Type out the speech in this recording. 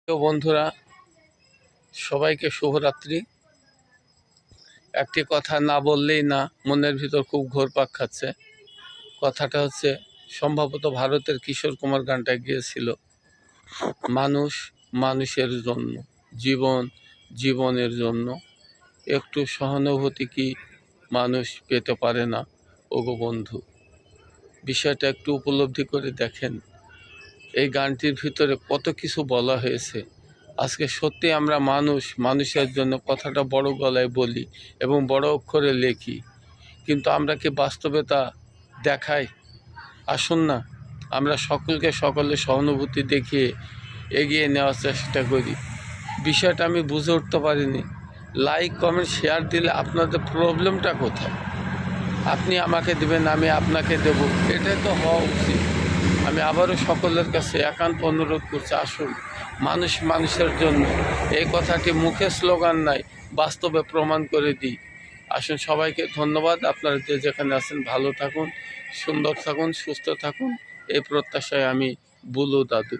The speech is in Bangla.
তো বন্ধুরা, সবাইকে শুভরাত্রি। একটি কথা না বললেই না, মনের ভিতর খুব ঘুরপাক খাচ্ছে। কথাটা হচ্ছে, সম্ভবত ভারতের কিশোর কুমার গানটা গিয়েছিল, মানুষ মানুষের জন্য, জীবন জীবনের জন্য, একটু সহানুভূতি কি মানুষ পেতে পারে না? ওগো বন্ধু, বিষয়টা একটু উপলব্ধি করে দেখেন। এই গানটির ভিতরে কত কিছু বলা হয়েছে। আজকে সত্যি আমরা মানুষের জন্য কথাটা বড় গলায় বলি এবং বড় অক্ষরে লিখি, কিন্তু আমরা কি বাস্তবে তা দেখাই? আসুন না, আমরা সকলের সহানুভূতি দেখিয়ে এগিয়ে নেওয়ার চেষ্টা করি। বিষয়টা আমি বুঝে উঠতে পারিনি। লাইক কমেন্ট শেয়ার দিলে আপনাদের প্রবলেমটা কোথায়? আপনি আমাকে দেবেন, আমি আপনাকে দেব, এটাই তো হওয়া উচিত। আমি আবারও সকলের কাছে একান্ত অনুরোধ করছি, আসুন মানুষ মানুষের জন্য এই কথাটি মুখে স্লোগান নাই, বাস্তবে প্রমাণ করে দিই। আসুন, সবাইকে ধন্যবাদ। আপনারা যে যেখানে আছেন ভালো থাকুন, সুন্দর থাকুন, সুস্থ থাকুন, এই প্রত্যাশায় আমি বুলু দাদু।